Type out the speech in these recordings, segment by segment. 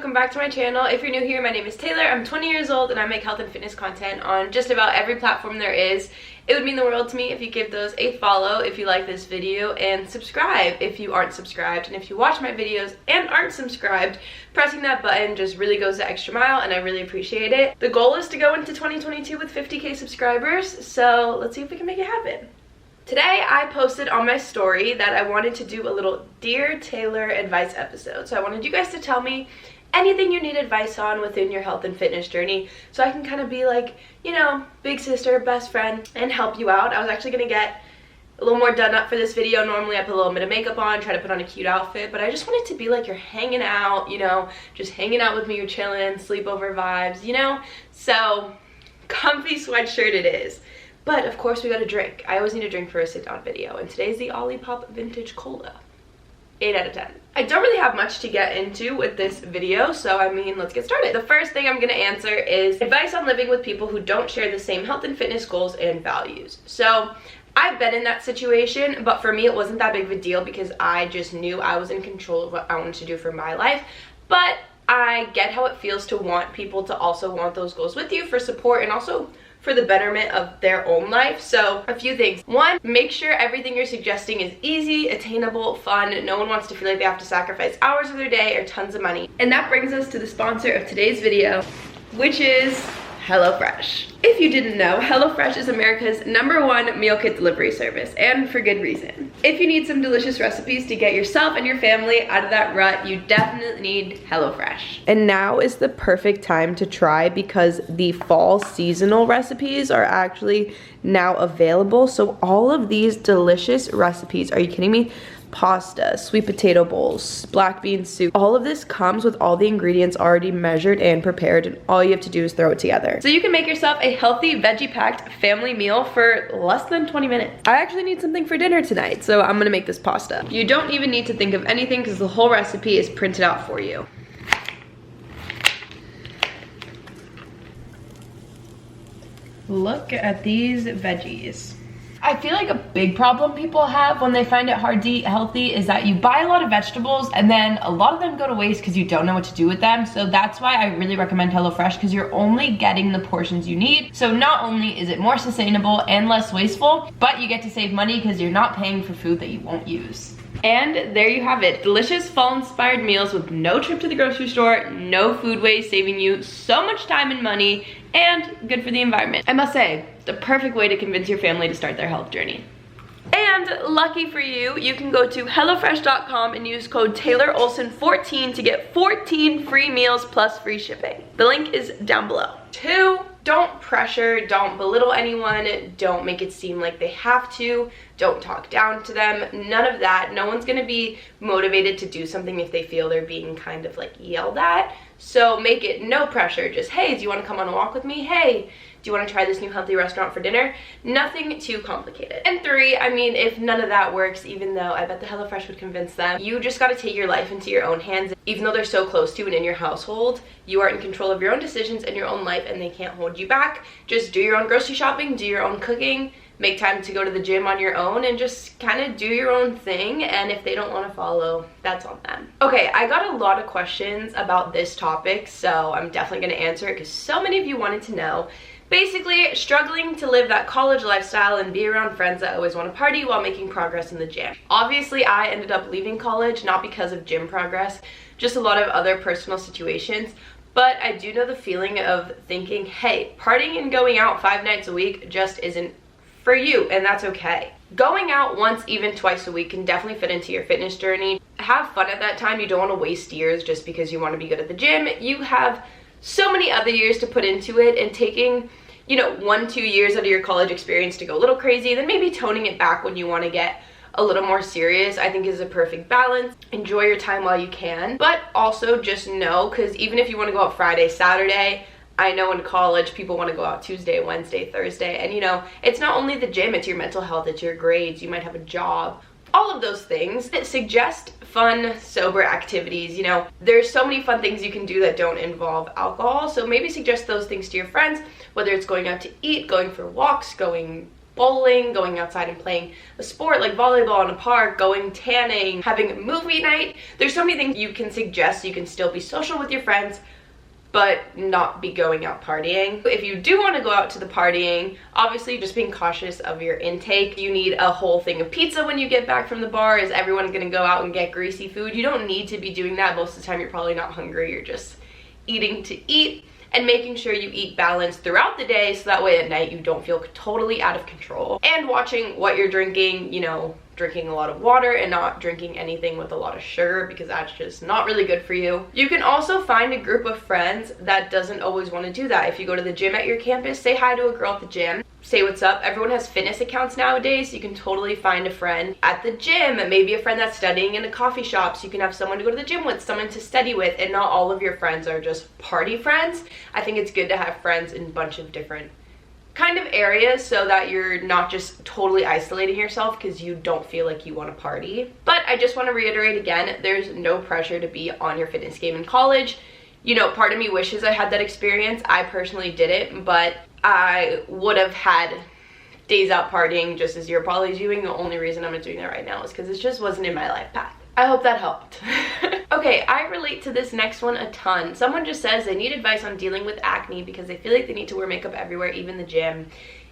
welcome back to my channel. If you're new here, my name is Taylor. I'm 20 years old and I make health and fitness content on just about every platform there is. It would mean the world to me if you give those a follow if you like this video, and subscribe if you aren't subscribed. And if you watch my videos and aren't subscribed, pressing that button just really goes the extra mile and I really appreciate it. The goal is to go into 2022 with 50k subscribers, so let's see if we can make it happen. Today I posted on my story that I wanted to do a little Dear Taylor advice episode. So I wanted you guys to tell me anything you need advice on within your health and fitness journey, so I can kind of be like, you know, big sister, best friend, and help you out. I was actually going to get a little more done up for this video. Normally I put a little bit of makeup on, try to put on a cute outfit, but I just want it to be like you're hanging out, you know, just hanging out with me, you're chilling, sleepover vibes, you know? So comfy sweatshirt it is. But of course we got a drink. I always need a drink for a sit down video, and today's the Olipop Vintage Cola. 8 out of 10. I don't really have much to get into with this video, so I mean, let's get started. The first thing I'm gonna answer is advice on living with people who don't share the same health and fitness goals and values. So I've been in that situation, but for me it wasn't that big of a deal because I just knew I was in control of what I wanted to do for my life. But I get how it feels to want people to also want those goals with you for support and also for the betterment of their own life. So a few things. One, make sure everything you're suggesting is easy, attainable, fun. No one wants to feel like they have to sacrifice hours of their day or tons of money. And that brings us to the sponsor of today's video, which is HelloFresh. If you didn't know, HelloFresh is America's #1 meal kit delivery service, and for good reason. If you need some delicious recipes to get yourself and your family out of that rut, you definitely need HelloFresh. And now is the perfect time to try because the fall seasonal recipes are actually now available. So all of these delicious recipes, are you kidding me? Pasta, sweet potato bowls, black bean soup. All of this comes with all the ingredients already measured and prepared, and all you have to do is throw it together. So you can make yourself a healthy, veggie-packed family meal for less than 20 minutes. I actually need something for dinner tonight, so I'm gonna make this pasta. You don't even need to think of anything because the whole recipe is printed out for you. Look at these veggies. I feel like a big problem people have when they find it hard to eat healthy is that you buy a lot of vegetables and then a lot of them go to waste because you don't know what to do with them. So that's why I really recommend HelloFresh, because you're only getting the portions you need. So not only is it more sustainable and less wasteful, but you get to save money because you're not paying for food that you won't use. And there you have it. Delicious fall-inspired meals with no trip to the grocery store, no food waste, saving you so much time and money, and good for the environment. I must say, the perfect way to convince your family to start their health journey. And lucky for you, you can go to HelloFresh.com and use code TaylorOlson14 to get 14 free meals plus free shipping. The link is down below. 2, don't pressure, don't belittle anyone, don't make it seem like they have to, don't talk down to them, none of that. No one's gonna be motivated to do something if they feel they're being kind of like yelled at. So make it no pressure, just, hey, do you wanna come on a walk with me? Hey, do you want to try this new healthy restaurant for dinner? Nothing too complicated. And 3, I mean, if none of that works, even though I bet the HelloFresh would convince them, you just got to take your life into your own hands. Even though they're so close to and in your household, you are in control of your own decisions and your own life, and they can't hold you back. Just do your own grocery shopping, do your own cooking, make time to go to the gym on your own, and just kind of do your own thing. And if they don't want to follow, that's on them. Okay, I got a lot of questions about this topic, so I'm definitely going to answer it because so many of you wanted to know. Basically, struggling to live that college lifestyle and be around friends that always want to party while making progress in the gym. Obviously, I ended up leaving college, not because of gym progress, just a lot of other personal situations. But I do know the feeling of thinking, hey, partying and going out 5 nights a week just isn't for you, and that's okay. Going out once, even twice a week can definitely fit into your fitness journey. Have fun at that time. You don't want to waste years just because you want to be good at the gym. You have so many other years to put into it, and taking, you know, 1-2 years out of your college experience to go a little crazy, then maybe toning it back when you want to get a little more serious, I think is a perfect balance. Enjoy your time while you can, but also just know, because even if you want to go out Friday, Saturday, I know in college people want to go out Tuesday, Wednesday, Thursday, and you know, it's not only the gym, it's your mental health, it's your grades, you might have a job, all of those things. Suggest fun, sober activities. You know, there's so many fun things you can do that don't involve alcohol, so maybe suggest those things to your friends, whether it's going out to eat, going for walks, going bowling, going outside and playing a sport like volleyball in a park, going tanning, having a movie night. There's so many things you can suggest so you can still be social with your friends but not be going out partying. If you do want to go out to the partying, obviously just being cautious of your intake. You need a whole thing of pizza when you get back from the bar. Is everyone going to go out and get greasy food? You don't need to be doing that. Most of the time you're probably not hungry, you're just eating to eat, and making sure you eat balanced throughout the day so that way at night you don't feel totally out of control. And watching what you're drinking, you know, drinking a lot of water and not drinking anything with a lot of sugar, because that's just not really good for you. You can also find a group of friends that doesn't always want to do that. If you go to the gym at your campus, say hi to a girl at the gym, say what's up. Everyone has fitness accounts nowadays, so you can totally find a friend at the gym, maybe a friend that's studying in a coffee shop, so you can have someone to go to the gym with, someone to study with, and not all of your friends are just party friends. I think it's good to have friends in a bunch of different kind of areas so that you're not just totally isolating yourself because you don't feel like you want to party. But I just want to reiterate again, there's no pressure to be on your fitness game in college. You know, part of me wishes I had that experience. I personally didn't, but I would have had days out partying just as you're probably doing. The only reason I'm not doing that right now is because it just wasn't in my life path. I hope that helped. Okay, I relate to this next one a ton. Someone just says they need advice on dealing with acne because they feel like they need to wear makeup everywhere, even the gym,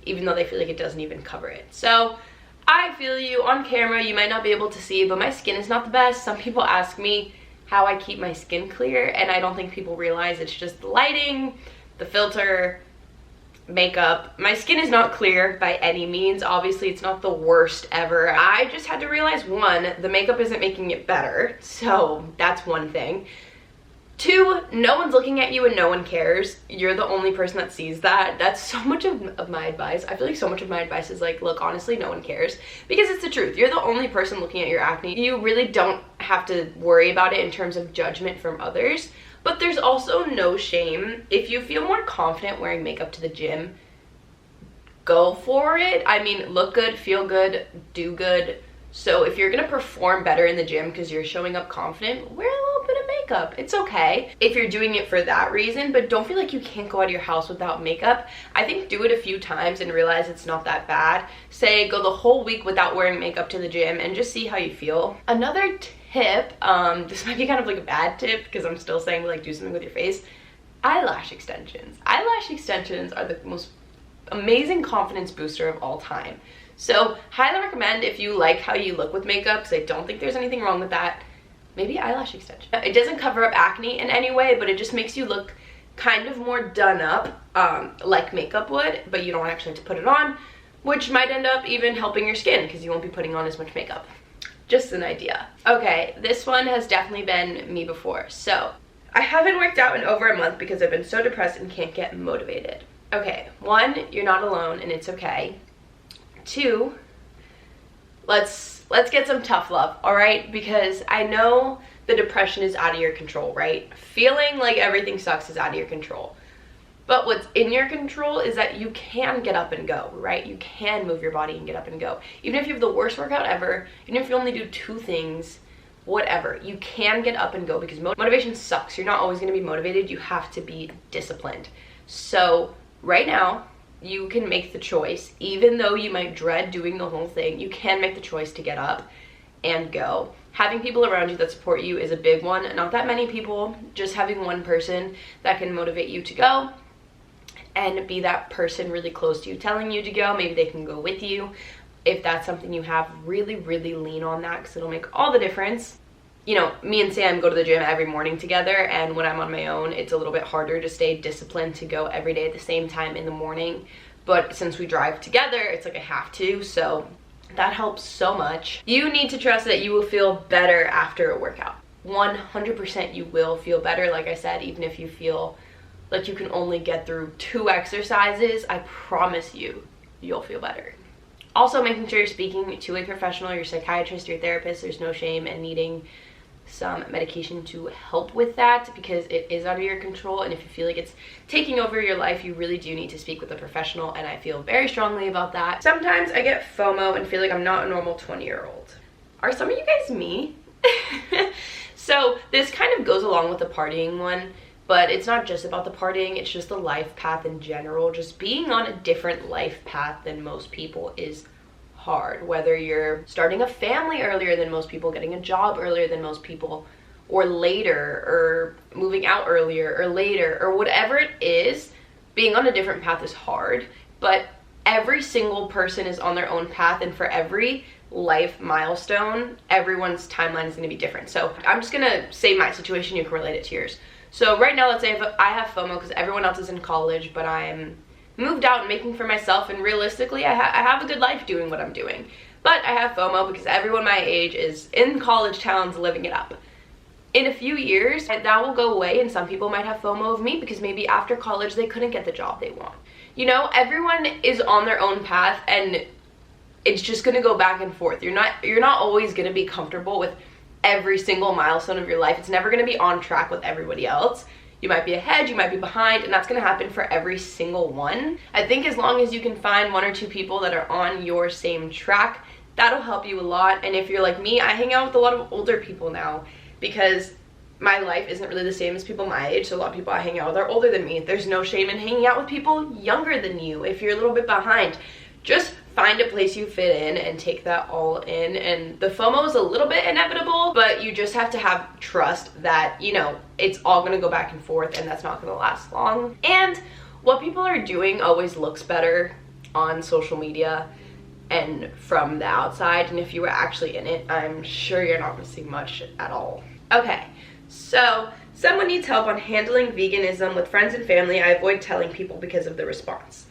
even though they feel like it doesn't even cover it. So I feel you. On camera you might not be able to see, but my skin is not the best. Some people ask me how I keep my skin clear, and I don't think people realize it's just the lighting, the filter, makeup. My skin is not clear by any means. Obviously it's not the worst ever. I just had to realize, one, the makeup isn't making it better, so that's one thing. Two, no one's looking at you and no one cares. You're the only person that sees that. That's so much of my advice. I feel like so much of my advice is like, look, honestly, no one cares, because it's the truth. You're the only person looking at your acne. You really don't have to worry about it in terms of judgment from others. But there's also no shame. If you feel more confident wearing makeup to the gym, go for it. I mean, look good, feel good, do good. So if you're gonna perform better in the gym because you're showing up confident, wear a little bit of makeup. It's okay if you're doing it for that reason, but don't feel like you can't go out of your house without makeup. I think do it a few times and realize it's not that bad. Say go the whole week without wearing makeup to the gym and just see how you feel. Another tip, this might be kind of like a bad tip because I'm still saying like do something with your face, eyelash extensions. Eyelash extensions are the most amazing confidence booster of all time. So highly recommend, if you like how you look with makeup, because I don't think there's anything wrong with that, maybe eyelash extension. It doesn't cover up acne in any way, but it just makes you look kind of more done up, like makeup would, but you don't actually have to put it on, which might end up even helping your skin because you won't be putting on as much makeup. Just an idea. Okay, this one has definitely been me before. So I haven't worked out in over a month because I've been so depressed and can't get motivated. Okay, one, you're not alone and it's okay. Two, let's get some tough love, all right? Because I know the depression is out of your control, right? Feeling like everything sucks is out of your control. But what's in your control is that you can get up and go, right? You can move your body and get up and go. Even if you have the worst workout ever, even if you only do 2 things, whatever, you can get up and go, because motivation sucks. You're not always gonna be motivated. You have to be disciplined. So right now, you can make the choice, even though you might dread doing the whole thing, you can make the choice to get up and go. Having people around you that support you is a big one. Not that many people, just having one person that can motivate you to go and be that person really close to you telling you to go. Maybe they can go with you. If that's something you have, really, really lean on that because it'll make all the difference. You know, me and Sam go to the gym every morning together, and when I'm on my own, it's a little bit harder to stay disciplined to go every day at the same time in the morning. But since we drive together, it's like I have to, so that helps so much. You need to trust that you will feel better after a workout. 100% you will feel better. Like I said, even if you feel like you can only get through 2 exercises, I promise you, you'll feel better. Also, making sure you're speaking to a professional, your psychiatrist, your therapist. There's no shame in needing some medication to help with that because it is out of your control, and if you feel like it's taking over your life, you really do need to speak with a professional, and I feel very strongly about that. Sometimes I get FOMO and feel like I'm not a normal 20-year-old. Are some of you guys me? So this kind of goes along with the partying one. But it's not just about the partying, it's just the life path in general. Just being on a different life path than most people is hard. Whether you're starting a family earlier than most people, getting a job earlier than most people, or later, or moving out earlier or later, or whatever it is, being on a different path is hard. But every single person is on their own path, and for every life milestone, everyone's timeline is going to be different. So I'm just going to say my situation, you can relate it to yours. So right now, let's say I have FOMO because everyone else is in college, but I'm moved out and making for myself, and realistically I have a good life doing what I'm doing. But I have FOMO because everyone my age is in college towns living it up. In a few years, that will go away, and some people might have FOMO of me because maybe after college they couldn't get the job they want. You know, everyone is on their own path, and it's just gonna go back and forth. You're not always gonna be comfortable with every single milestone of your life. It's never gonna be on track with everybody else. You might be ahead, you might be behind, and that's gonna happen for every single one. I think as long as you can find 1 or 2 people that are on your same track, that'll help you a lot. And if you're like me, I hang out with a lot of older people now because my life isn't really the same as people my age. So a lot of people I hang out with are older than me. There's no shame in hanging out with people younger than you if you're a little bit behind. Just find a place you fit in and take that all in. And the FOMO is a little bit inevitable, but you just have to have trust that, you know, it's all gonna go back and forth, and that's not gonna last long. And what people are doing always looks better on social media and from the outside, and if you were actually in it, I'm sure you're not missing much at all. Okay, so someone needs help on handling veganism with friends and family. I avoid telling people because of the response.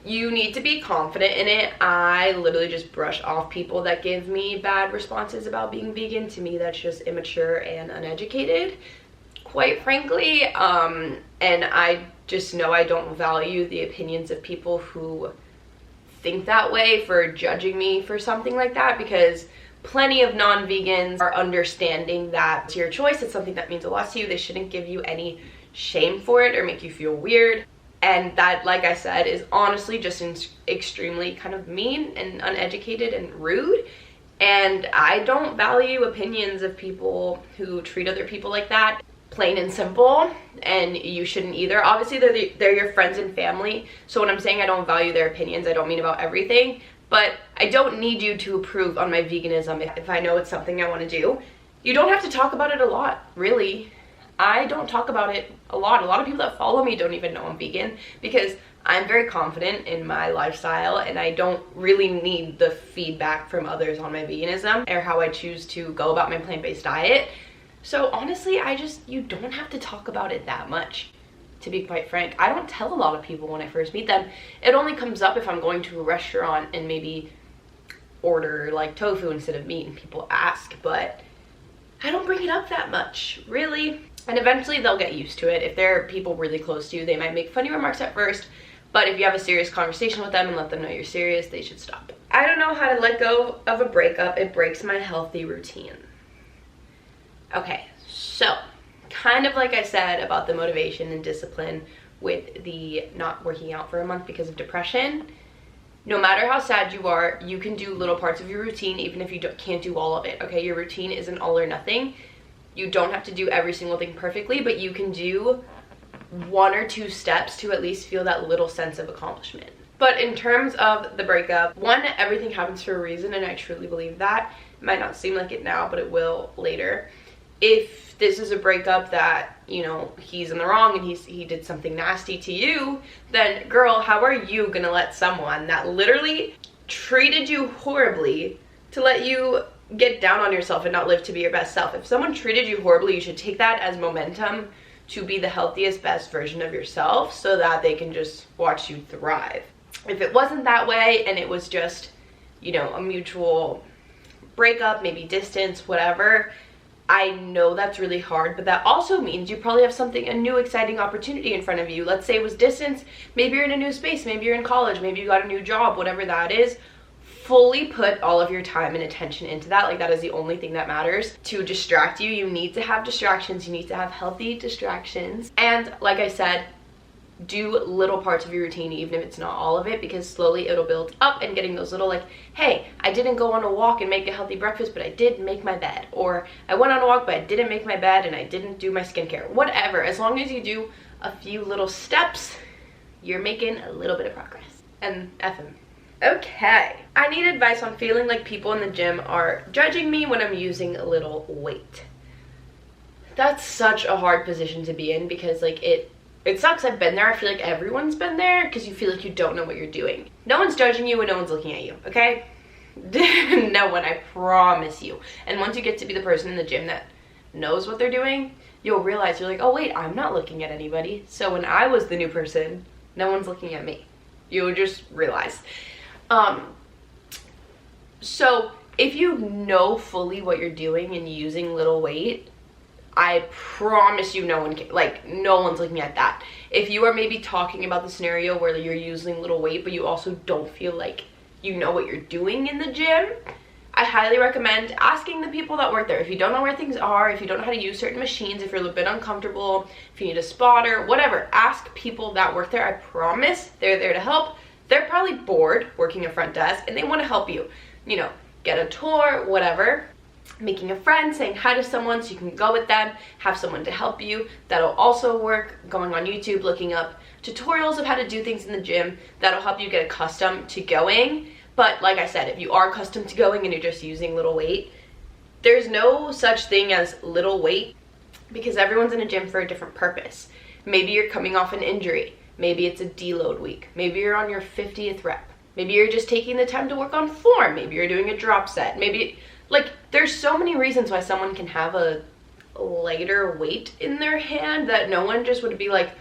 You need to be confident in it. I literally just brush off people that give me bad responses about being vegan. To me, that's just immature and uneducated, quite frankly. And I just know I don't value the opinions of people who think that way for judging me for something like that, because plenty of non-vegans are understanding that it's your choice. It's something that means a lot to you. They shouldn't give you any shame for it or make you feel weird. And that, like I said, is honestly just extremely kind of mean and uneducated and rude. And I don't value opinions of people who treat other people like that, plain and simple. And you shouldn't either. Obviously, they're your friends and family. So when I'm saying I don't value their opinions, I don't mean about everything. But I don't need you to approve on my veganism if I know it's something I want to do. You don't have to talk about it a lot, really. I don't talk about it a lot. A lot of people that follow me don't even know I'm vegan because I'm very confident in my lifestyle, and I don't really need the feedback from others on my veganism or how I choose to go about my plant-based diet. So honestly, you don't have to talk about it that much, to be quite frank. I don't tell a lot of people when I first meet them. It only comes up if I'm going to a restaurant and maybe order like tofu instead of meat and people ask, but I don't bring it up that much, really. And eventually they'll get used to it. If they're people really close to you, they might make funny remarks at first, but if you have a serious conversation with them and let them know you're serious, they should stop. I don't know how to let go of a breakup. It breaks my healthy routine. Okay, so kind of like I said about the motivation and discipline with the not working out for a month because of depression, no matter how sad you are, you can do little parts of your routine even if you can't do all of it, okay? Your routine isn't all or nothing. You don't have to do every single thing perfectly, but you can do 1 or 2 steps to at least feel that little sense of accomplishment. But in terms of the breakup, 1, everything happens for a reason, and I truly believe that. It might not seem like it now, but it will later. If this is a breakup that, you know, he's in the wrong and he did something nasty to you, then girl, how are you gonna let someone that literally treated you horribly to let you get down on yourself and not live to be your best self? If someone treated you horribly, you should take that as momentum to be the healthiest, best version of yourself so that they can just watch you thrive. If it wasn't that way and it was just, you know, a mutual breakup, maybe distance, whatever, I know that's really hard, but that also means you probably have a new exciting opportunity in front of you. Let's say it was distance, maybe you're in a new space, maybe you're in college, maybe you got a new job, whatever that is. Fully put all of your time and attention into that. Like, that is the only thing that matters. To distract you, you need to have distractions. You need to have healthy distractions. And like I said, do little parts of your routine, even if it's not all of it, because slowly it'll build up, and getting those little, like, hey, I didn't go on a walk and make a healthy breakfast, but I did make my bed, or I went on a walk but I didn't make my bed and I didn't do my skincare, whatever. As long as you do a few little steps, you're making a little bit of progress. And FM. Okay, I need advice on feeling like people in the gym are judging me when I'm using a little weight. That's such a hard position to be in, because like it sucks. I've been there. I feel like everyone's been there, because you feel like you don't know what you're doing. No one's judging you and no one's looking at you, okay? No one, I promise you. And once you get to be the person in the gym that knows what they're doing, you'll realize, you're like, oh wait, I'm not looking at anybody. So when I was the new person, no one's looking at me. You'll just realize. So if you know fully what you're doing and using little weight, I promise you no one's looking at that. If you are maybe talking about the scenario where you're using little weight, but you also don't feel like you know what you're doing in the gym, I highly recommend asking the people that work there. If you don't know where things are, if you don't know how to use certain machines, if you're a little bit uncomfortable, if you need a spotter, whatever, ask people that work there. I promise they're there to help. They're probably bored working a front desk and they want to help you, you know, get a tour, whatever. Making a friend, saying hi to someone so you can go with them, have someone to help you. That'll also work. Going on YouTube, looking up tutorials of how to do things in the gym, that'll help you get accustomed to going. But like I said, if you are accustomed to going and you're just using little weight, there's no such thing as little weight, because everyone's in a gym for a different purpose. Maybe you're coming off an injury. Maybe it's a deload week. Maybe you're on your 50th rep. Maybe you're just taking the time to work on form. Maybe you're doing a drop set. Maybe, like, there's so many reasons why someone can have a lighter weight in their hand that no one just would be like,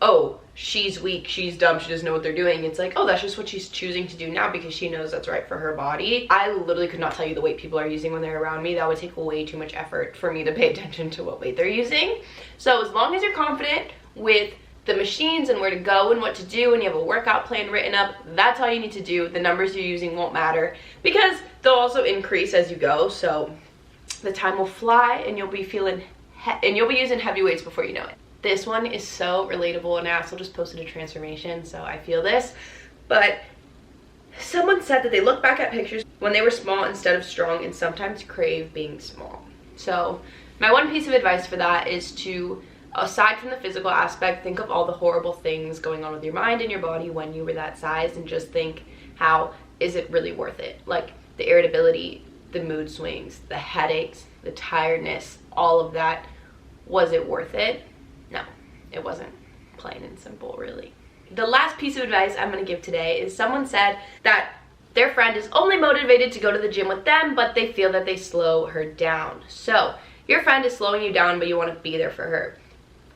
oh, she's weak, she's dumb, she doesn't know what they're doing. It's like, oh, that's just what she's choosing to do now because she knows that's right for her body. I literally could not tell you the weight people are using when they're around me. That would take way too much effort for me to pay attention to what weight they're using. So as long as you're confident with the machines and where to go and what to do, and you have a workout plan written up, that's all you need to do. The numbers you're using won't matter, because they'll also increase as you go, so the time will fly and you'll be feeling and you'll be using heavy weights before you know it. This one is so relatable, and I also just posted a transformation, so I feel this. But someone said that they look back at pictures when they were small instead of strong, and sometimes crave being small. So my one piece of advice for that is to, aside from the physical aspect, think of all the horrible things going on with your mind and your body when you were that size, and just think, how is it really worth it? Like the irritability, the mood swings, the headaches, the tiredness, all of that, was it worth it? No, it wasn't. Plain and simple, really. The last piece of advice I'm going to give today is, someone said that their friend is only motivated to go to the gym with them, but they feel that they slow her down. So your friend is slowing you down, but you want to be there for her.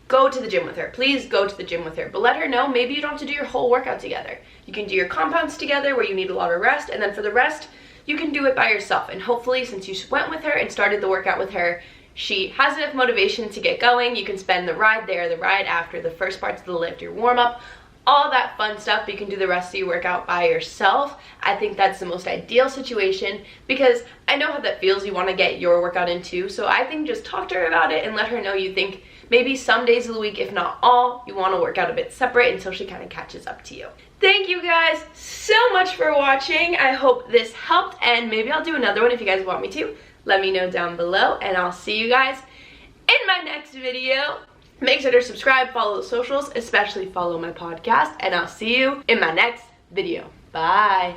Go to the gym with her. Please go to the gym with her. But let her know maybe you don't have to do your whole workout together. You can do your compounds together where you need a lot of rest, and then for the rest, you can do it by yourself. And hopefully, since you went with her and started the workout with her, she has enough motivation to get going. You can spend the ride there, the ride after, the first parts of the lift, your warm-up, all that fun stuff. You can do the rest of your workout by yourself. I think that's the most ideal situation, because I know how that feels. You want to get your workout in too. So I think just talk to her about it and let her know you think maybe some days of the week, if not all, you want to work out a bit separate until she kind of catches up to you. Thank you guys so much for watching. I hope this helped, and maybe I'll do another one if you guys want me to. Let me know down below, and I'll see you guys in my next video. Make sure to subscribe, follow the socials, especially follow my podcast, and I'll see you in my next video. Bye.